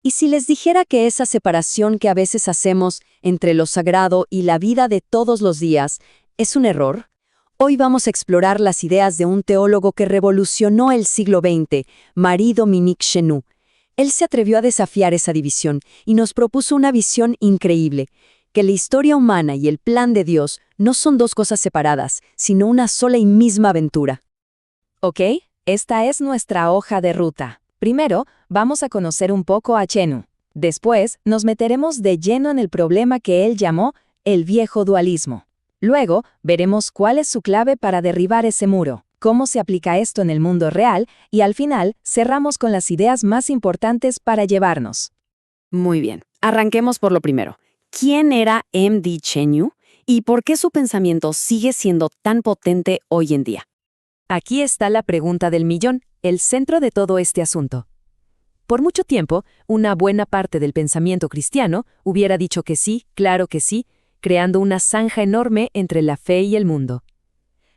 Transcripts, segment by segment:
¿Y si les dijera que esa separación que a veces hacemos entre lo sagrado y la vida de todos los días es un error? Hoy vamos a explorar las ideas de un teólogo que revolucionó el siglo XX, Marie-Dominique Chenu. Él se atrevió a desafiar esa división y nos propuso una visión increíble, que la historia humana y el plan de Dios no son dos cosas separadas, sino una sola y misma aventura. Ok, esta es nuestra hoja de ruta. Primero, vamos a conocer un poco a Chenu. Después, nos meteremos de lleno en el problema que él llamó el viejo dualismo. Luego, veremos cuál es su clave para derribar ese muro, cómo se aplica esto en el mundo real y al final cerramos con las ideas más importantes para llevarnos. Muy bien, arranquemos por lo primero. ¿Quién era M.D. Chenu y por qué su pensamiento sigue siendo tan potente hoy en día? Aquí está la pregunta del millón, el centro de todo este asunto. Por mucho tiempo, una buena parte del pensamiento cristiano hubiera dicho que sí, claro que sí, creando una zanja enorme entre la fe y el mundo.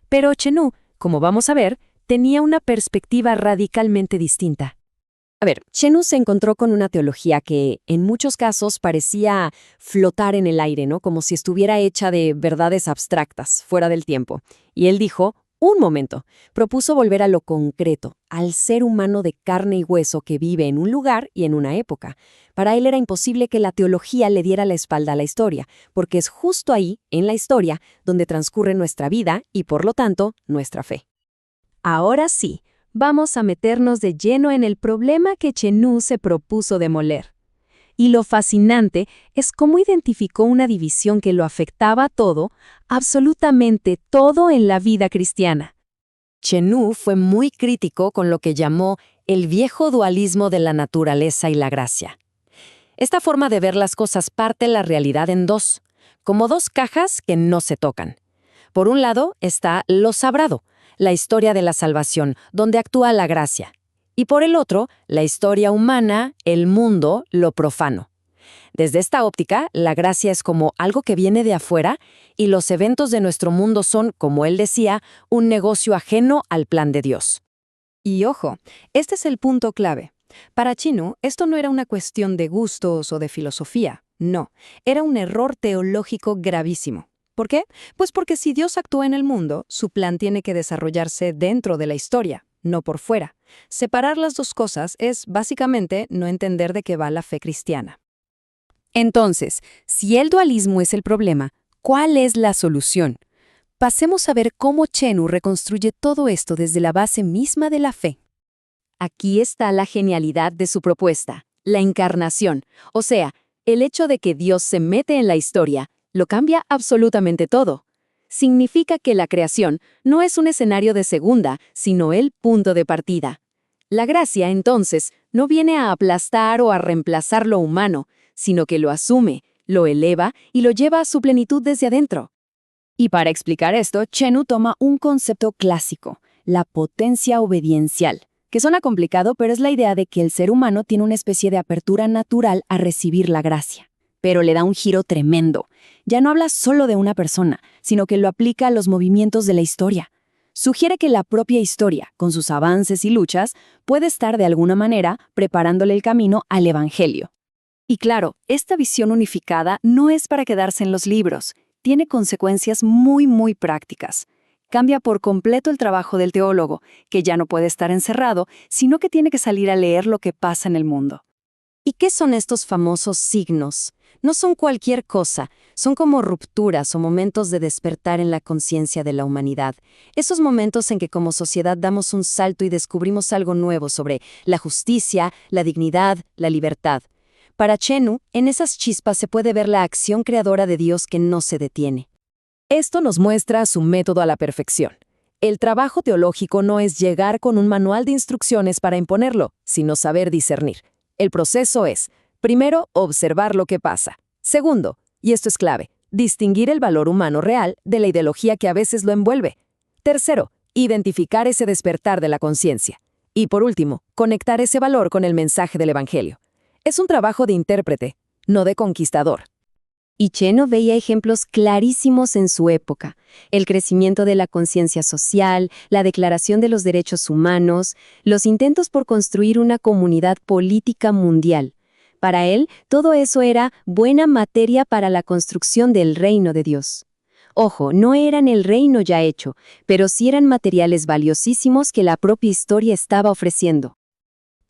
Pero Chenu, como vamos a ver, tenía una perspectiva radicalmente distinta. Chenu se encontró con una teología que, en muchos casos, parecía flotar en el aire, ¿no? Como si estuviera hecha de verdades abstractas, fuera del tiempo. Y él dijo, un momento, propuso volver a lo concreto, al ser humano de carne y hueso que vive en un lugar y en una época. Para él era imposible que la teología le diera la espalda a la historia, porque es justo ahí, en la historia, donde transcurre nuestra vida y, por lo tanto, nuestra fe. Ahora sí, vamos a meternos de lleno en el problema que Chenu se propuso demoler. Y lo fascinante es cómo identificó una división que lo afectaba a todo, absolutamente todo en la vida cristiana. Chenu fue muy crítico con lo que llamó el viejo dualismo de la naturaleza y la gracia. Esta forma de ver las cosas parte la realidad en dos, como dos cajas que no se tocan. Por un lado está lo sagrado, la historia de la salvación, donde actúa la gracia. Y por el otro, la historia humana, el mundo, lo profano. Desde esta óptica, la gracia es como algo que viene de afuera y los eventos de nuestro mundo son, como él decía, un negocio ajeno al plan de Dios. Y ojo, este es el punto clave. Para Chenu, esto no era una cuestión de gustos o de filosofía, no, era un error teológico gravísimo. ¿Por qué? Pues porque si Dios actúa en el mundo, su plan tiene que desarrollarse dentro de la historia, no por fuera. Separar las dos cosas es, básicamente, no entender de qué va la fe cristiana. Entonces, si el dualismo es el problema, ¿cuál es la solución? Pasemos a ver cómo Chenu reconstruye todo esto desde la base misma de la fe. Aquí está la genialidad de su propuesta, la encarnación, o sea, el hecho de que Dios se mete en la historia, lo cambia absolutamente todo. Significa que la creación no es un escenario de segunda, sino el punto de partida. La gracia, entonces, no viene a aplastar o a reemplazar lo humano, sino que lo asume, lo eleva y lo lleva a su plenitud desde adentro. Y para explicar esto, Chenu toma un concepto clásico, la potencia obediencial, que suena complicado, pero es la idea de que el ser humano tiene una especie de apertura natural a recibir la gracia. Pero le da un giro tremendo. Ya no habla solo de una persona, sino que lo aplica a los movimientos de la historia. Sugiere que la propia historia, con sus avances y luchas, puede estar de alguna manera preparándole el camino al Evangelio. Y claro, esta visión unificada no es para quedarse en los libros. Tiene consecuencias muy prácticas. Cambia por completo el trabajo del teólogo, que ya no puede estar encerrado, sino que tiene que salir a leer lo que pasa en el mundo. ¿Y qué son estos famosos signos? No son cualquier cosa, son como rupturas o momentos de despertar en la conciencia de la humanidad. Esos momentos en que como sociedad damos un salto y descubrimos algo nuevo sobre la justicia, la dignidad, la libertad. Para Chenu, en esas chispas se puede ver la acción creadora de Dios que no se detiene. Esto nos muestra su método a la perfección. El trabajo teológico no es llegar con un manual de instrucciones para imponerlo, sino saber discernir. El proceso es, primero, observar lo que pasa. Segundo, y esto es clave, distinguir el valor humano real de la ideología que a veces lo envuelve. Tercero, identificar ese despertar de la conciencia. Y por último, conectar ese valor con el mensaje del Evangelio. Es un trabajo de intérprete, no de conquistador. Y Chenu veía ejemplos clarísimos en su época: el crecimiento de la conciencia social, la declaración de los derechos humanos, los intentos por construir una comunidad política mundial. Para él, todo eso era buena materia para la construcción del reino de Dios. Ojo, no eran el reino ya hecho, pero sí eran materiales valiosísimos que la propia historia estaba ofreciendo.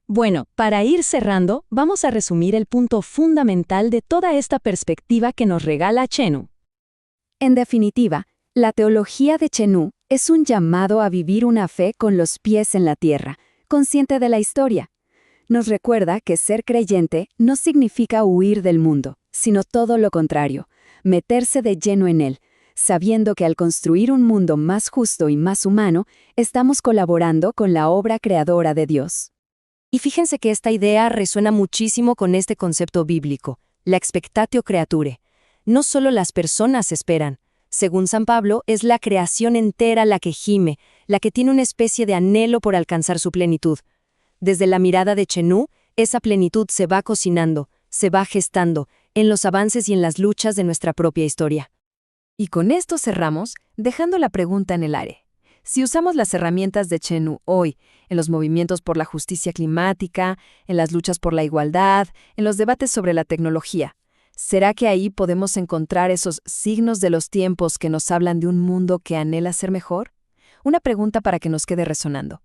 Bueno, para ir cerrando, vamos a resumir el punto fundamental de toda esta perspectiva que nos regala Chenú. En definitiva, la teología de Chenú es un llamado a vivir una fe con los pies en la tierra, consciente de la historia. Nos recuerda que ser creyente no significa huir del mundo, sino todo lo contrario, meterse de lleno en él, sabiendo que al construir un mundo más justo y más humano, estamos colaborando con la obra creadora de Dios. Y fíjense que esta idea resuena muchísimo con este concepto bíblico, la expectatio creature. No solo las personas esperan. Según San Pablo, es la creación entera la que gime, la que tiene una especie de anhelo por alcanzar su plenitud. Desde la mirada de Chenú, esa plenitud se va cocinando, se va gestando, en los avances y en las luchas de nuestra propia historia. Y con esto cerramos, dejando la pregunta en el aire. Si usamos las herramientas de Chenú hoy, en los movimientos por la justicia climática, en las luchas por la igualdad, en los debates sobre la tecnología, ¿será que ahí podemos encontrar esos signos de los tiempos que nos hablan de un mundo que anhela ser mejor? Una pregunta para que nos quede resonando.